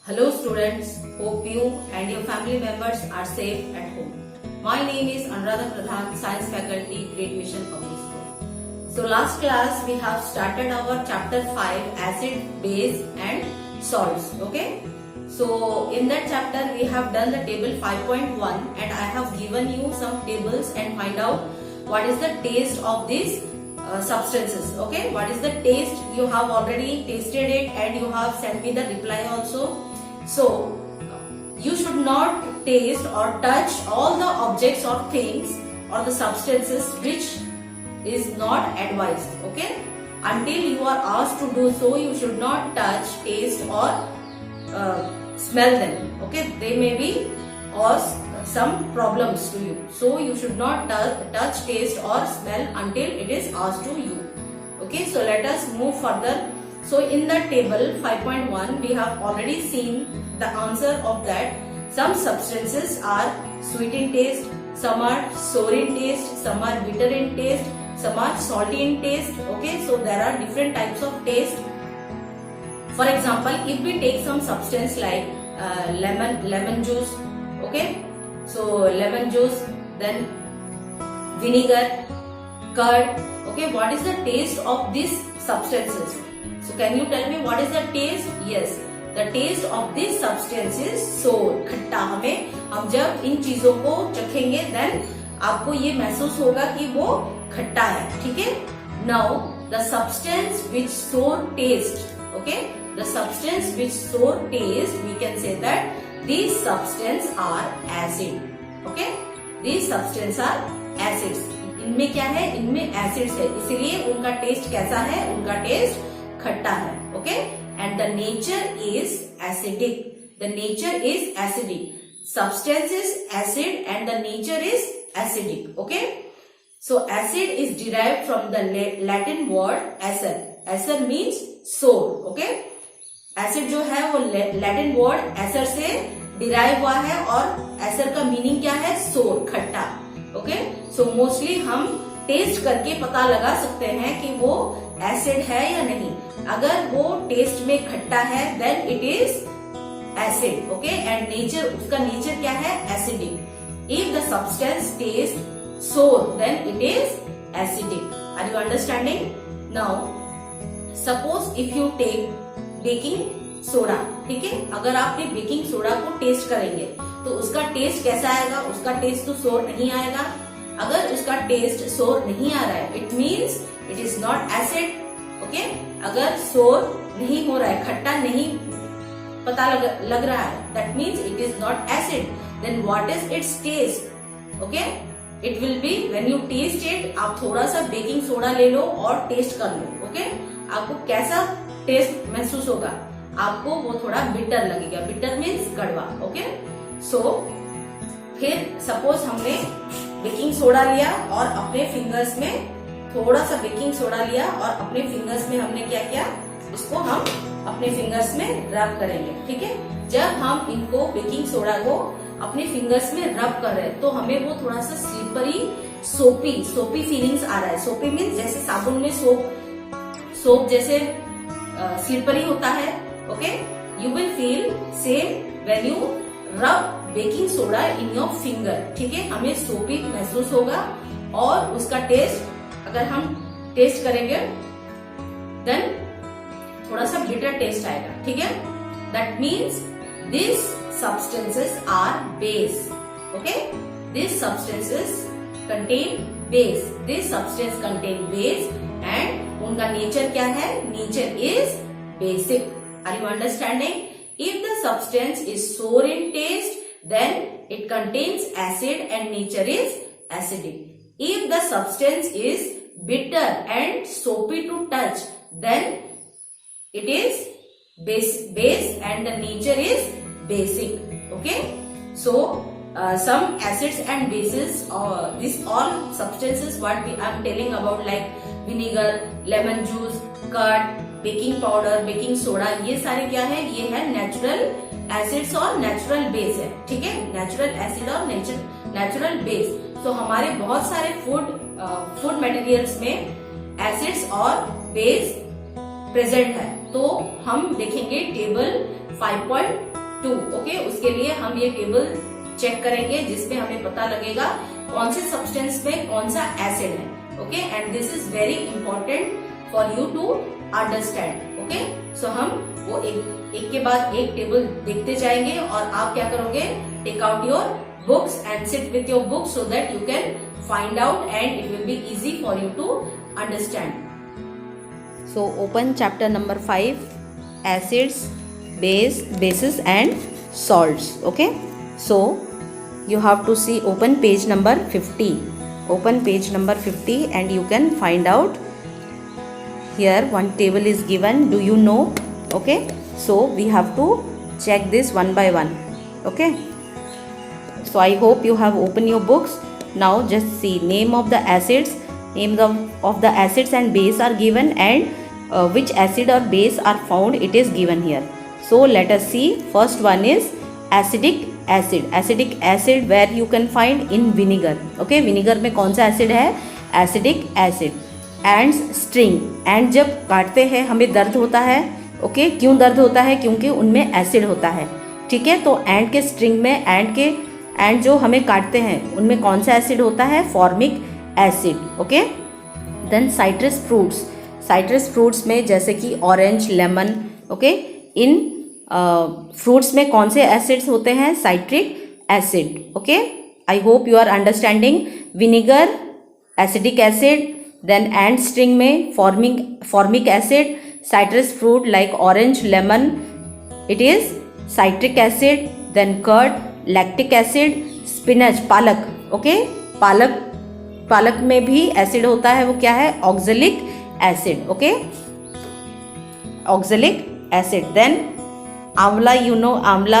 Hello students, hope you and your family members are safe at home. My name is Anuradha Pradhan, Science Faculty, Great Mission Public School. So last class we have started our chapter 5, acid, base and salts. Okay. So in that chapter we have done the table 5.1 and I have given you some tables and find out what is the taste of these substances. Okay, what is the taste? You have already tasted it and you have sent me the reply also. So you should not taste or touch all the objects or things or the substances which is not advised. Okay, until you are asked to do so, you should not touch, taste or smell them. Okay, they may be cause some problems to you. So you should not touch, taste or smell until it is asked to you. Okay, so let us move further. So in the table 5.1 we have already seen the answer of that. Some substances are sweet in taste, some are sour in taste, some are bitter in taste, some are salty in taste. Okay, so there are different types of taste. For example, if we take some substance like lemon juice, okay, so lemon juice, then vinegar, curd. Okay, what is the taste of these substances? So can you tell me what is the taste? Yes, the taste of this substance is sour, खट्टा. हम जब इन चीजों को चखेंगे then आपको ये महसूस होगा कि वो खट्टा है. ठीक है. Now the substance which sour taste, okay, the substance which sour taste, we can say that these substances are acid. Okay, these substances are acids. इनमें क्या है? इनमें acids है, इसलिए उनका टेस्ट कैसा है? उनका टेस्ट खट्टा है. Okay, and the nature is acidic. The nature is acidic. Substance is acid and the nature is acidic. Okay, so acid is derived from the Latin word acer. Acer means sour. Okay, acid जो है वो Latin word acer से derive हुआ है और Acer का meaning क्या है? सोर, खट्टा. ओके, सो मोस्टली हम टेस्ट करके पता लगा सकते हैं कि वो एसिड है या नहीं. अगर वो टेस्ट में खट्टा है then it is acid. Okay, and nature, उसका नेचर क्या है? Acidic. If the substance taste sour then it is acidic. Are you understanding? Now suppose if you take baking soda. ठीक है, अगर आपने बेकिंग सोडा को टेस्ट करेंगे तो उसका टेस्ट कैसा आएगा? उसका टेस्ट तो सोर नहीं आएगा. अगर उसका टेस्ट सोर नहीं आ रहा है it means it is not acid. Okay, अगर सोर नहीं हो रहा है, खट्टा नहीं पता लग रहा है, that means it is not acid. Then what is its taste? Okay, it will be when you taste it. आप थोड़ा सा बेकिंग सोडा ले लो और टेस्ट कर लो. ओके, आपको कैसा टेस्ट महसूस होगा? आपको वो थोड़ा बिटर लगेगा. बिटर मीन्स कड़वा. ओके, सो फिर सपोज हमने बेकिंग सोडा लिया और अपने फिंगर्स में थोड़ा सा बेकिंग सोडा लिया और अपने फिंगर्स में हमने क्या किया? इसको हम अपने फिंगर्स में रब करेंगे. ठीक है, जब हम इनको बेकिंग सोडा को अपने फिंगर्स में रब कर रहे हैं तो हमें वो थोड़ा सा स्लिपरी, सोपी फीलिंग्स आ रहा है. सोपी मीन्स जैसे साबुन में सोप जैसे स्लिपरी होता है. Okay, you will feel same when you rub baking soda in your finger. ठीक है, हमें सोपी महसूस होगा और उसका टेस्ट अगर हम टेस्ट करेंगे देन थोड़ा सा बिटर टेस्ट आएगा. ठीक है, that means these substances are base. Okay, these substances contain base. This substance contain base and उनका नेचर क्या है? Nature is basic. Are you understanding? If the substance is sour in taste, then it contains acid and nature is acidic. If the substance is bitter and soapy to touch, then it is base and the nature is basic. Okay? So, some acids and bases, these all substances what I am telling about like vinegar, lemon juice, curd, baking powder, baking soda, ये सारे क्या है? ये है natural acids और natural base है. ठीक है, नेचुरल एसिड और नेचुरल बेस. तो हमारे बहुत सारे फूड मटेरियल्स में एसिड्स और बेस प्रेजेंट है. तो हम देखेंगे टेबल 5.2 2. ओके, उसके लिए हम ये टेबल चेक करेंगे जिसमें हमें पता लगेगा कौन से सब्सटेंस में कौन सा एसिड है. Okay, and this is very important for you to understand. Okay, so हम वो एक के बाद एक टेबल देखते जाएंगे और आप क्या करोगे, take out your books and sit with your books so that you can find out and it will be easy for you to understand. So open chapter number 5, acids, bases and salts. Okay, so you have to see open page number 50. Open page number 50 and you can find out. Here one table is given. Do you know? Okay, so we have to check this one by one. Okay, so I hope you have opened your books. Now just see name of the acids. Names of the acids and base are given, and which acid or base are found, it is given here. So let us see. First one is acidic acid. Acidic acid where you can find in vinegar. Okay, vinegar में कौन सा acid है? Acidic acid. Ants sting. Ant जब काटते हैं हमें दर्द होता है. ओके, क्यों दर्द होता है? क्योंकि उनमें एसिड होता है. ठीक है, तो एंट के स्ट्रिंग में एंट जो हमें काटते हैं उनमें कौन सा एसिड होता है? Formic acid. Okay, then citrus fruits. Citrus fruits में जैसे कि ऑरेंज, लेमन. ओके, इन फ्रूट्स में कौन से एसिड्स होते हैं? Citric acid. Okay, I hope you are understanding. Vinegar acidic acid, then and string में formic acid. Citrus fruit like orange, lemon, it is citric acid. Then curd lactic acid. Spinach palak. Okay, पालक में भी acid होता है, वो क्या है? Oxalic acid. Okay, oxalic acid. Then आंवला, यू नो आंवला.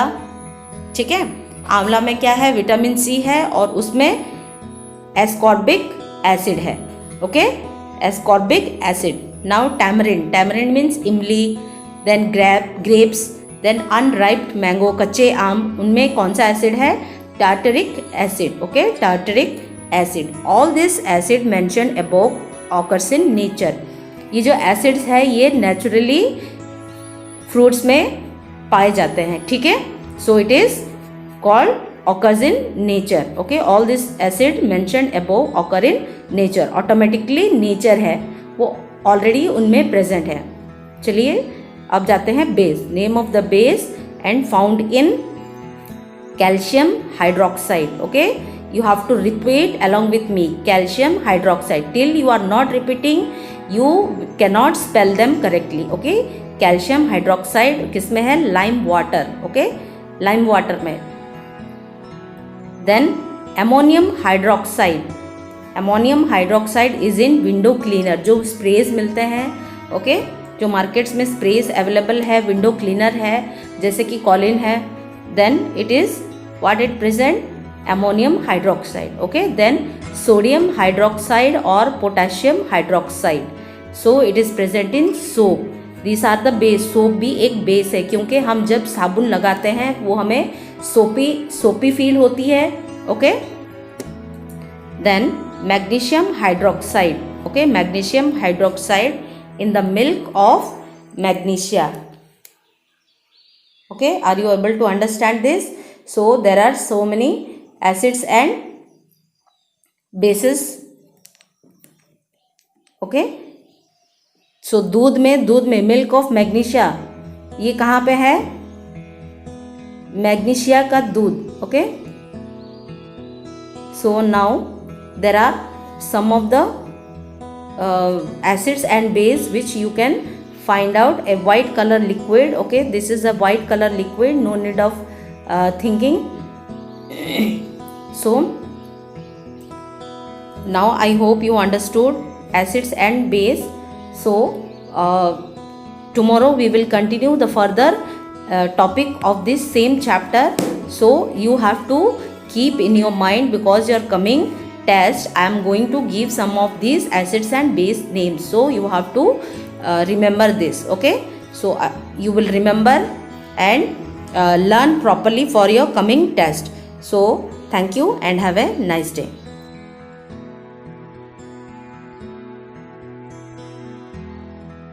ठीक है, आंवला में क्या है? विटामिन सी है और उसमें एस्कॉर्बिक एसिड है. Okay, ascorbic acid. Now tamarind. Tamarind means imli. Then grapes. Then unriped mango, कच्चे आम, उनमें कौन सा एसिड है? Tartaric acid. Okay, tartaric acid. All this acid mentioned above occurs in nature. ये जो एसिड्स है ये नेचुरली फ्रूट्स में पाए जाते हैं. ठीक है, so it is called occurs in nature. Okay, all this acid mentioned above occur in nature. Automatically nature है, वो ऑलरेडी उनमें प्रेजेंट है. चलिए अब जाते हैं base. Name of the base and found in calcium hydroxide. Okay, you have to repeat along with me. Calcium hydroxide. Till you are not repeating, you cannot spell them correctly. Okay, calcium hydroxide किसमें है? lime water. Okay, lime water में. Then ammonium hydroxide. Ammonium hydroxide is in window cleaner. जो sprays मिलते हैं, okay, जो markets में sprays available है, window cleaner है, जैसे कि कॉलिन है. Then it is what it present? Ammonium hydroxide. Okay, then sodium hydroxide or potassium hydroxide. So it is present in soap. These are the base. soap भी एक base है क्योंकि हम जब साबुन लगाते हैं वो हमें सोपी फील होती है. Okay, then magnesium hydroxide. Okay, magnesium hydroxide in the milk of magnesia. Okay, are you able to understand this? So there are so many acids and bases. Okay, so दूध में मिल्क ऑफ मैग्नीशिया, ये कहाँ पे है? Magnesia का दूध. Okay, so now there are some of the acids and base which you can find out. A white color liquid. Okay, this is a white color liquid, no need of thinking. So now I hope you understood acids and base. So tomorrow we will continue the further topic of this same chapter. So you have to keep in your mind, because your coming test I am going to give some of these acids and base names. So you have to remember this. Okay, so you will remember and learn properly for your coming test. So thank you and have a nice day.